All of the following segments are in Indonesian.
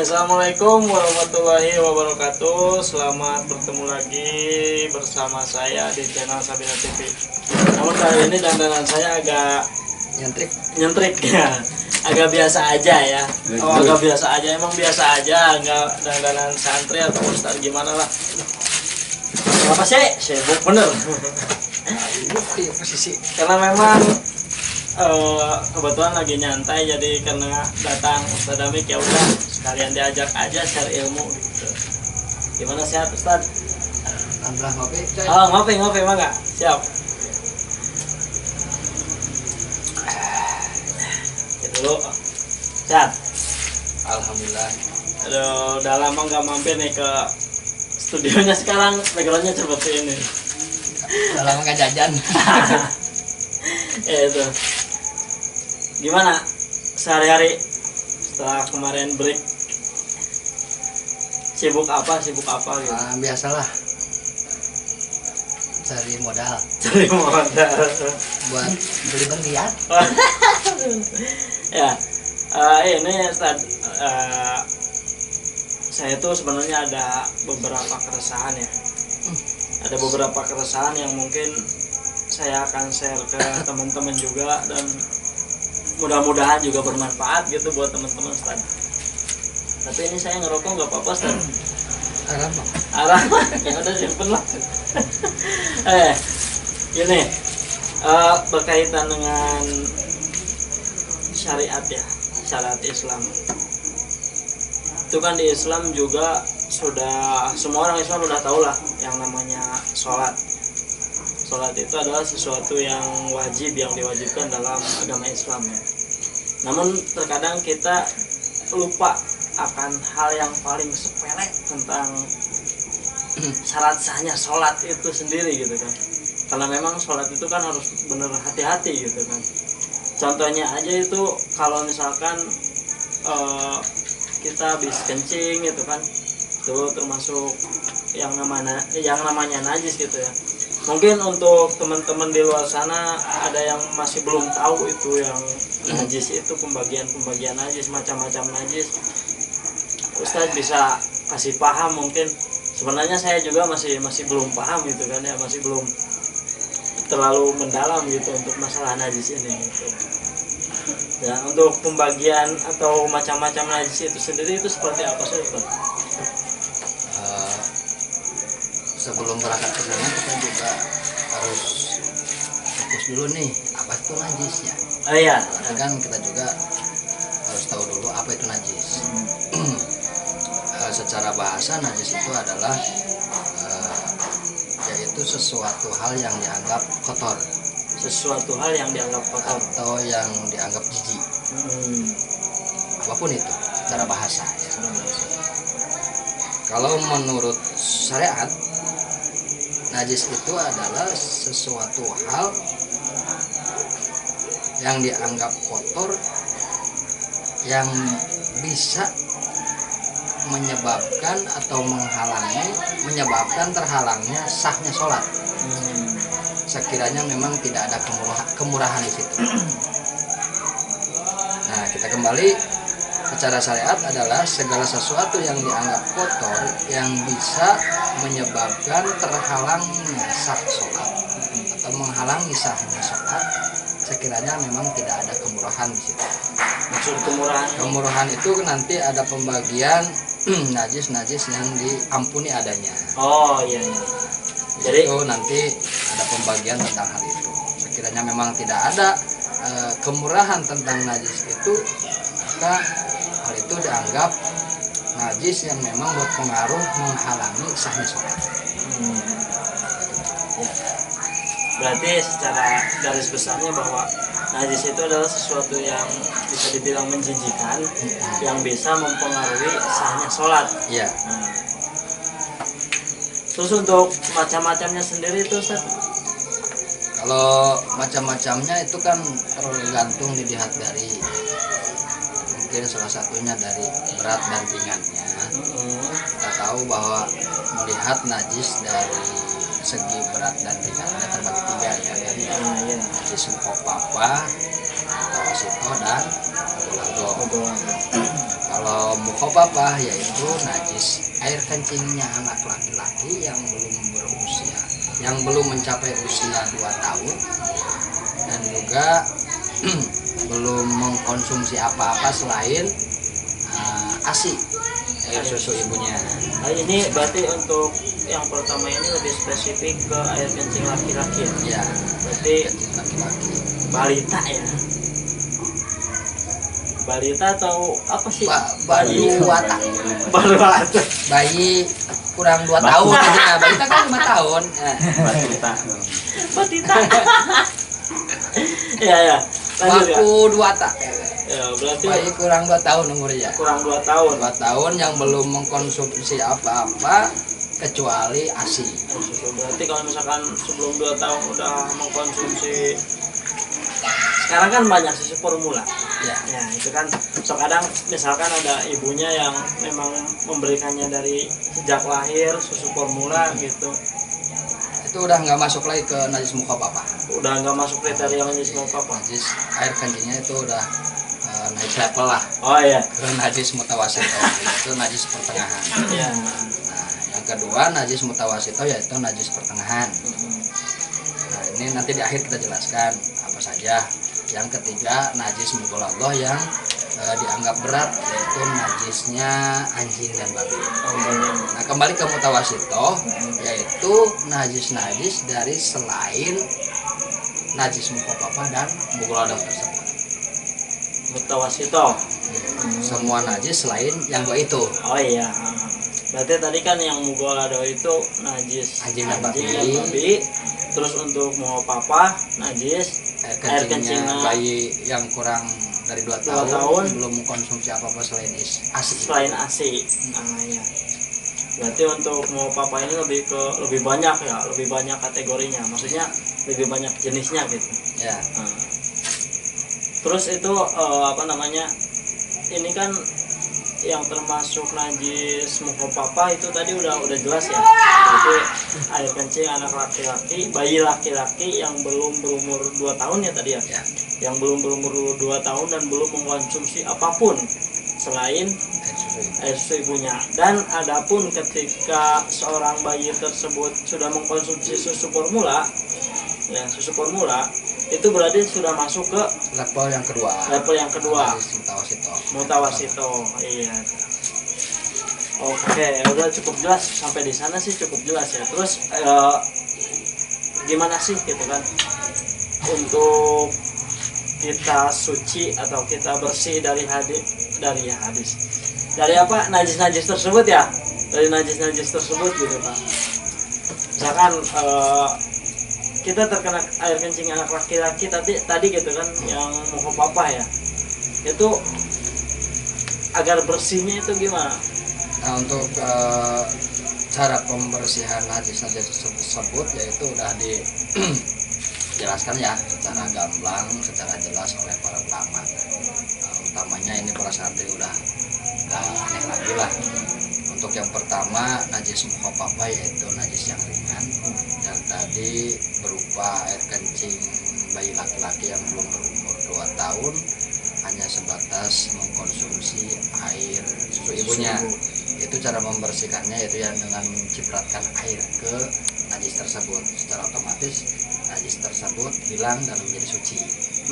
Assalamualaikum warahmatullahi wabarakatuh. Selamat bertemu lagi bersama saya di channel Sabina TV. Namun kali ini dandanan saya agak nyentrik ya, agak biasa aja ya. Agak biasa aja, emang biasa aja, nggak dandanan santri atau ustaz gimana lah. Kenapa sih? Sibuk bener. Posisi Karena memang kebetulan lagi nyantai, jadi karena datang Ustaz Damik ya udah sekalian diajak aja share ilmu gitu. Gimana, sehat Ustaz? tambah ngopi coy. Oh, ngopi mah nggak? Siap. Ya dulu. Sehat. Alhamdulillah. Aduh, udah lama nggak mampir nih ke studionya, sekarang backgroundnya seperti ini. Udah lama gak jajan. Ya itu. Gimana sehari-hari setelah kemarin break? Sibuk apa gitu? Biasalah cari modal Cari modal. buat beli berlian. Ya, ini Ustaz, saya tuh sebenarnya ada beberapa keresahan ya. Ada beberapa keresahan yang mungkin saya akan share ke teman-teman juga, dan mudah-mudahan juga bermanfaat gitu buat teman-teman Ustaz. Tapi ini saya ngerokok nggak apa-apa Ustaz. Arah yang udah simpen lah. Gini, berkaitan dengan syariat ya, syariat Islam. Itu kan di Islam juga sudah, semua orang Islam udah tahu lah yang namanya sholat. Sholat itu adalah sesuatu yang wajib, yang diwajibkan dalam agama Islam ya. Namun terkadang kita lupa akan hal yang paling sepele tentang syarat sahnya sholat itu sendiri gitu kan. Karena memang sholat itu kan harus bener hati-hati gitu kan. Contohnya aja itu kalau misalkan kita habis kencing gitu kan, itu termasuk yang namanya najis gitu ya. Mungkin untuk teman-teman di luar sana ada yang masih belum tahu itu yang najis itu, pembagian najis, macam-macam najis. Ustadz bisa kasih paham mungkin. Sebenarnya saya juga masih belum paham gitu kan ya, masih belum terlalu mendalam gitu untuk masalah najis ini gitu. Ya, untuk pembagian atau macam-macam najis itu sendiri itu seperti apa sih Ustadz? Sebelum berangkat ke sana kita juga harus fokus dulu nih apa itu najisnya. Oh iya. Kan kita juga harus tahu dulu apa itu najis. Secara bahasa najis itu adalah yaitu sesuatu hal yang dianggap kotor. Sesuatu hal yang dianggap kotor atau yang dianggap jijik. Apapun itu secara bahasa ya. Kalau menurut syariat, najis itu adalah sesuatu hal yang dianggap kotor yang bisa menyebabkan atau menyebabkan terhalangnya sahnya sholat. Sekiranya memang tidak ada kemurahan di situ. Nah, kita kembali secara syariat adalah segala sesuatu yang dianggap kotor yang bisa menyebabkan terhalangnya sah sholat atau menghalangi sahnya sholat, sekiranya memang tidak ada kemurahan di situ. Maksud kemurahan itu nanti ada pembagian najis yang diampuni adanya. Oh iya. Jadi itu nanti ada pembagian tentang hal itu. Sekiranya memang tidak ada kemurahan tentang najis itu, maka hal itu dianggap najis yang memang berpengaruh menghalangi sahnya sholat. Ya. Berarti secara garis besarnya bahwa najis itu adalah sesuatu yang bisa dibilang menjijikan, yang bisa mempengaruhi sahnya sholat. Iya. Terus untuk macam-macamnya sendiri itu Ustaz? Kalau macam-macamnya itu kan tergantung dilihat dari, mungkin salah satunya dari berat dan ringannya. Kita tahu bahwa melihat najis dari segi berat dan ringannya terbagi tiga ya kan. Najis mukopapa, atau sito dan lago. Kalau mukhofafah yaitu najis air kencingnya anak laki-laki yang belum berusia, yang belum mencapai usia 2 tahun dan juga belum mengkonsumsi apa-apa selain ASI, air susu ibunya. Nah, ini berarti untuk yang pertama ini lebih spesifik ke air kencing laki-laki ya? Ya, Berarti kencing laki-laki. balita ya? Balita atau apa sih? Baru watak. Baru ada. Bayi kurang 2 tahun aja. Balita kan 5 tahun. Batita. Batita. Ya ya. Lanjut ya. Baku 2 tak. Ya, berarti Bayi kurang 2 tahun umurnya. kurang 2 tahun. 2 tahun yang belum mengkonsumsi apa-apa kecuali ASI. Susu. Berarti kalau misalkan sebelum 2 tahun udah mengkonsumsi, sekarang kan banyak susu formula. Ya, Ya, itu kan kadang misalkan ada ibunya yang memang memberikannya dari sejak lahir susu formula gitu. itu udah nggak masuk lagi ke najis mukhofafah. Udah nggak masuk kriteria najis mau apa. Najis air kencingnya itu udah naik level lah Oh iya. ke najis mutawasito, itu najis pertengahan. Iya. Nah, yang kedua najis mutawasito yaitu najis pertengahan. Nah, ini nanti di akhir kita jelaskan apa saja. Yang ketiga najis mughalladhah yang dianggap berat yaitu najisnya anjing dan babi. Nah, kembali ke mutawasito yaitu najis-najis dari selain najis mukhofafah dan mughalladhah tersebut. Mutawasito. Semua najis selain yang dua itu. Oh iya. Berarti tadi kan yang mughalladhah itu najis Anjing dan babi. babi. Terus untuk mau papa najis Air kencingnya bayi yang kurang dari 2 tahun, tahun belum mengkonsumsi apa-apa selain ASI. selain ASI. Nah, ya. Berarti untuk mau papa ini lebih banyak ya, lebih banyak kategorinya. Maksudnya lebih banyak jenisnya gitu. Ya. Nah. Terus itu apa namanya? Ini kan yang termasuk najis mukhofafah itu tadi udah jelas ya. Berarti air kencing anak laki-laki, bayi laki-laki yang belum berumur 2 tahun ya tadi ya. Ya. Yang belum berumur 2 tahun dan belum mengkonsumsi apapun selain air susu ibunya. Dan adapun ketika seorang bayi tersebut sudah mengkonsumsi susu formula, ya susu formula itu berarti sudah masuk ke Level yang kedua. level yang kedua. Najis mutawasito. Mutawasito, iya. Oke, udah cukup jelas sampai di sana sih cukup jelas ya. Terus gimana sih gitu kan untuk kita suci atau kita bersih dari hadis dari apa najis-najis tersebut ya, dari najis-najis tersebut gitu Pak. Misalkan kita terkena air kencing anak laki-laki tadi gitu kan yang mukhofafah ya, itu agar bersihnya itu gimana? Nah, untuk cara pembersihan najis-najis tersebut yaitu udah dijelaskan ya secara gamblang, secara jelas oleh para ulama. Utamanya ini para santri udah nggak aneh lagi lah. Untuk yang pertama najis mukhofafah yaitu najis yang ringan, yang tadi berupa air kencing bayi laki-laki yang belum berumur 2 tahun hanya sebatas mengkonsumsi air susu ibunya. Itu cara membersihkannya yaitu yang dengan mencipratkan air ke najis tersebut. Secara otomatis najis tersebut hilang dan menjadi suci.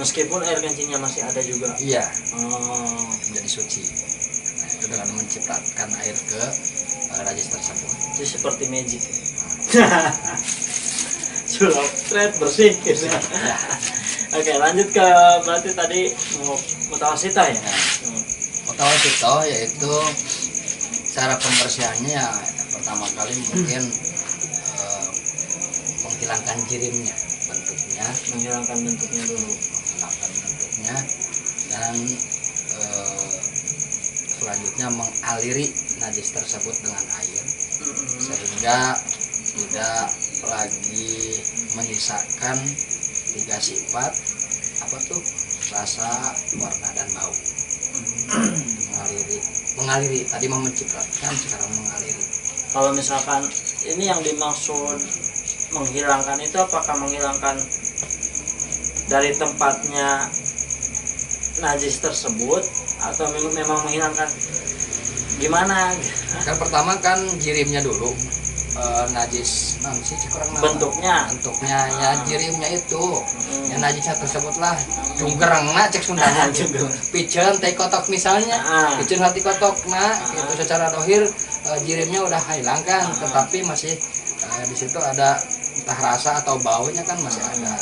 Meskipun air kencingnya masih ada juga. Iya, Oh, menjadi suci. Nah, itu dengan mencipratkan air ke najis tersebut. itu seperti magic. Sulap, thread bersih gitu. Ya. Oke, lanjut ke berarti tadi mutawasito ya. Mutawasito yaitu cara pembersihannya ya, pertama kali mungkin menghilangkan jirimnya, bentuknya, Menghilangkan bentuknya dulu. dan selanjutnya mengaliri najis tersebut dengan air sehingga tidak lagi menyisakan 3 sifat apa tuh, rasa, warna, dan bau. mengaliri tadi mau mencipratkan, sekarang mengaliri. Kalau misalkan ini yang dimaksud menghilangkan itu apakah menghilangkan dari tempatnya najis tersebut atau memang menghilangkan gimana Kan pertama kan jirimnya dulu najis sih kurang bentuknya ya jirimnya itu ya najisnya tersebutlah cunggerengna cek Sundana piceun teh kotok misalnya piceun hati kotok itu secara dohir jirimnya udah hilang kan tetapi masih di situ ada entah rasa atau baunya kan masih ada. Nah,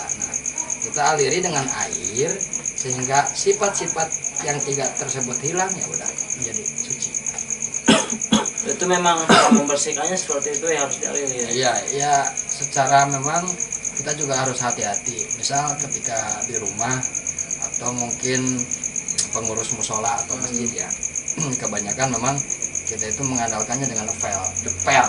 kita aliri dengan air sehingga sifat-sifat yang 3 tersebut hilang ya udah menjadi suci. Itu memang cara membersihkannya seperti itu ya, harus dialiri ya. Iya, ya secara memang kita juga harus hati-hati. Misal ketika di rumah atau mungkin pengurus musola atau masjid ya. Kebanyakan memang kita itu mengandalkannya dengan depel gitu pel.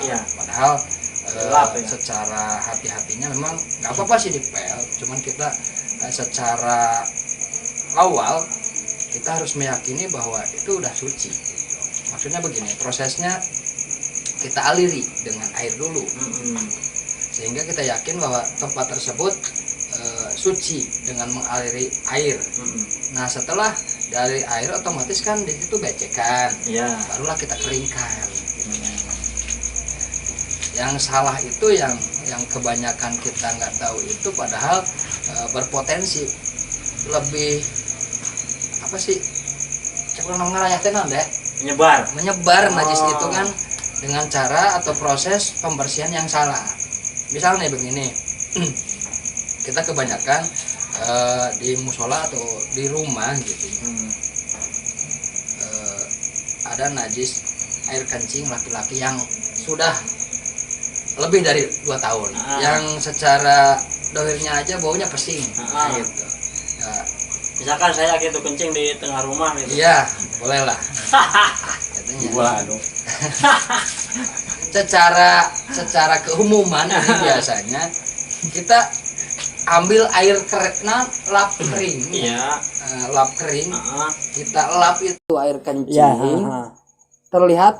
Iya. Padahal ya. Secara hati-hatinya memang nggak apa-apa sih dipel, cuman kita secara awal kita harus meyakini bahwa itu udah suci. Maksudnya begini, prosesnya kita aliri dengan air dulu, sehingga kita yakin bahwa tempat tersebut suci dengan mengaliri air. Nah setelah dari air otomatis kan di situ becekan, barulah kita keringkan. Yang salah itu yang kebanyakan kita nggak tahu itu, padahal berpotensi lebih apa sih? Cekul ngarayah tenan deh. Menyebar najis itu kan dengan cara atau proses pembersihan yang salah. Misalnya begini, kita kebanyakan di musola atau di rumah gitu, ada najis air kencing laki-laki yang sudah lebih dari 2 tahun, yang secara dohirnya aja baunya pesing, gitu. Misalkan saya gitu kencing di tengah rumah gitu. Iya, boleh lah. secara keumuman ini biasanya kita ambil air lap kering. Lap kering. Kita lap itu air kencing. Terlihat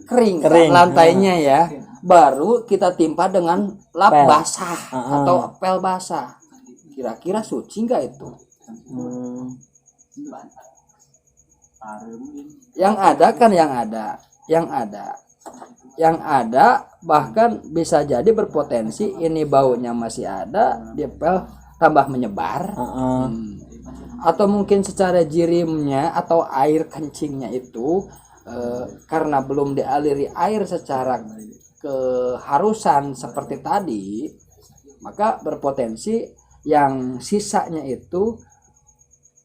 kering. Lantainya ya. Baru kita timpa dengan lap basah atau pel basah. Kira-kira suci nggak itu? Yang ada bahkan bisa jadi berpotensi ini baunya masih ada, dipel tambah menyebar, atau mungkin secara jirimnya atau air kencingnya itu karena belum dialiri air secara keharusan seperti tadi, maka berpotensi yang sisanya itu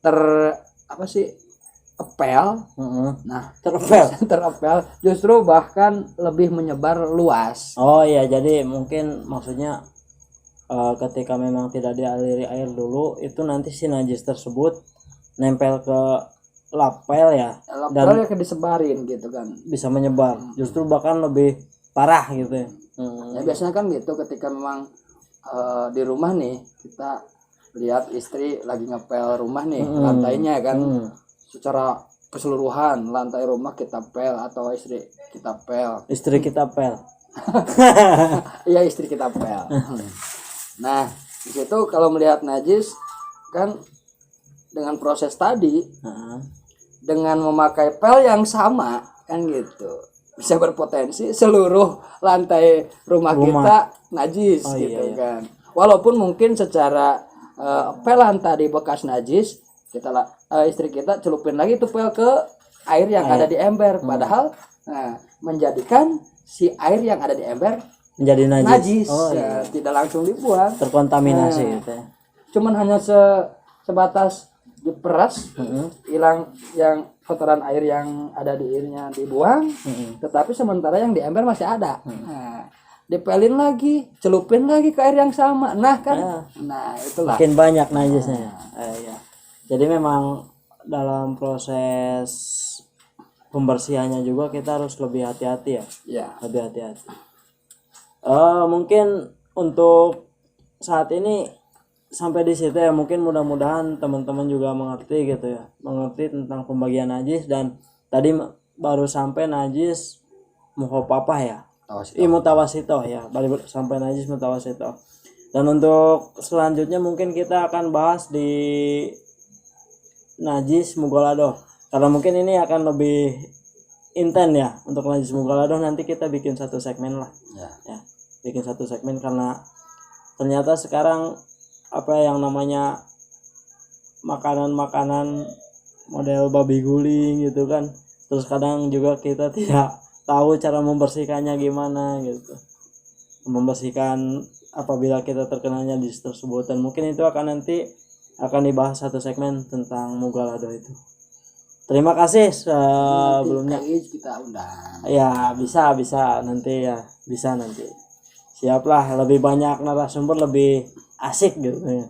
terepel. Nah, terepel justru bahkan lebih menyebar luas. Oh iya, jadi mungkin maksudnya ketika memang tidak dialiri air dulu, itu nanti si najis tersebut nempel ke lapel ya, dan disebarin gitu kan, bisa menyebar, justru bahkan lebih parah gitu ya. Ya biasanya kan gitu, ketika memang di rumah nih kita lihat istri lagi ngepel rumah nih, lantainya kan secara keseluruhan lantai rumah kita pel atau istri kita pel. Iya, istri kita pel. Nah di situ kalau melihat najis kan dengan proses tadi, dengan memakai pel yang sama kan gitu, bisa berpotensi seluruh lantai rumah kita najis kan. Walaupun mungkin secara pelan tadi bekas najis, istri kita celupin lagi tuh pel ke air yang ada di ember, padahal menjadikan si air yang ada di ember menjadi najis. Tidak langsung dibuang, terkontaminasi gitu ya. Cuman hanya sebatas diperas, hilang yang kotoran air yang ada di airnya dibuang, tetapi sementara yang di ember masih ada. Dipelin lagi, celupin lagi ke air yang sama. Nah kan, nah itulah makin banyak najisnya. Jadi memang dalam proses pembersihannya juga kita harus lebih hati-hati ya. Lebih hati-hati. Mungkin untuk saat ini sampai di situ ya. Mungkin mudah-mudahan teman-teman juga mengerti gitu ya, mengerti tentang pembagian najis. Dan tadi baru sampai najis mukhafafah ya. Mutawasitoh ya, balik sampai najis mutawasitoh. Dan untuk selanjutnya mungkin kita akan bahas di najis mughaladoh. karena mungkin ini akan lebih intens ya untuk Najis Mugaladoh, nanti kita bikin satu segmen lah ya, bikin satu segmen, karena ternyata sekarang apa yang namanya makanan model babi guling gitu kan, terus kadang juga kita tidak tahu cara membersihkannya gimana gitu, membersihkan apabila kita terkenanya di tersebut, dan mungkin itu nanti akan dibahas satu segmen tentang Mugaladoh itu. Terima kasih sebelumnya. Kita undang. Ya bisa nanti ya, bisa nanti. Siaplah, lebih banyak narasumber lebih asik gitu ya.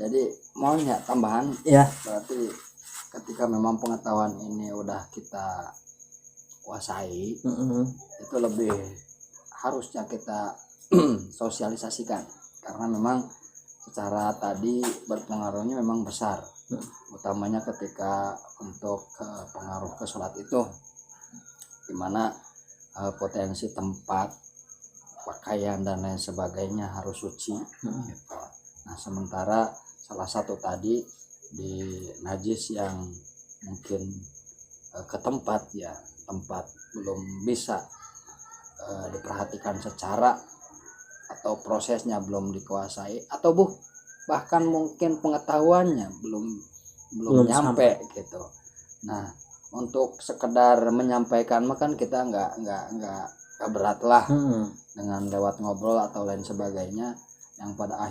Jadi maunya tambahan ya, berarti ketika memang pengetahuan ini udah kita kuasai, itu lebih harusnya kita sosialisasikan, karena memang secara tadi berpengaruhnya memang besar, utamanya ketika untuk pengaruh ke sholat itu, dimana potensi tempat, pakaian dan lain sebagainya harus suci gitu. Nah sementara salah satu tadi di najis yang mungkin ke tempat belum bisa diperhatikan secara atau prosesnya belum dikuasai, atau bahkan mungkin pengetahuannya belum nyampe gitu. Nah untuk sekedar menyampaikan makan kita nggak berat lah dengan lewat ngobrol atau lain sebagainya, yang pada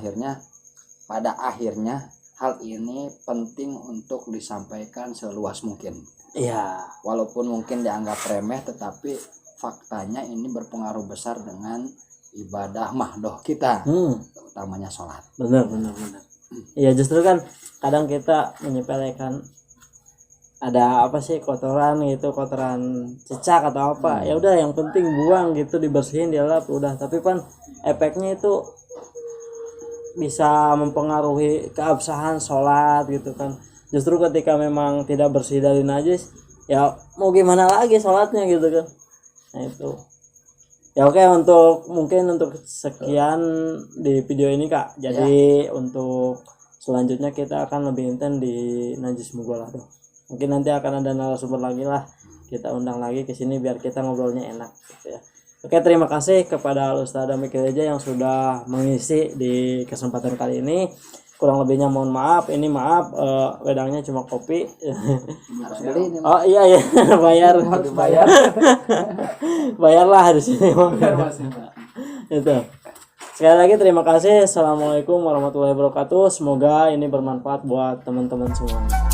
akhirnya hal ini penting untuk disampaikan seluas mungkin. Iya. Walaupun mungkin dianggap remeh, tetapi faktanya ini berpengaruh besar dengan ibadah mahdoh kita, utamanya sholat. Benar. Iya, justru kan kadang kita menyepelekan ada apa sih kotoran cicak atau apa, ya udah yang penting buang gitu, dibersihin, dilap udah, tapi kan efeknya itu bisa mempengaruhi keabsahan sholat gitu kan. Justru ketika memang tidak bersih dari najis, ya mau gimana lagi sholatnya gitu kan. Nah itu ya, oke, mungkin untuk sekian di video ini Kak. Jadi untuk selanjutnya kita akan lebih intens di Najis Mugaladoh. Mungkin nanti akan ada narasumber lagi lah, kita undang lagi ke sini biar kita ngobrolnya enak gitu ya. Oke, terima kasih kepada Ustaz Mikil Reja yang sudah mengisi di kesempatan kali ini. Kurang lebihnya mohon maaf. Ini maaf wedangnya cuma kopi. Harus beli ini. Oh iya bayar. Bayarlah di sini. Itu. Sekali lagi terima kasih. Assalamualaikum warahmatullahi wabarakatuh. Semoga ini bermanfaat buat teman-teman semua.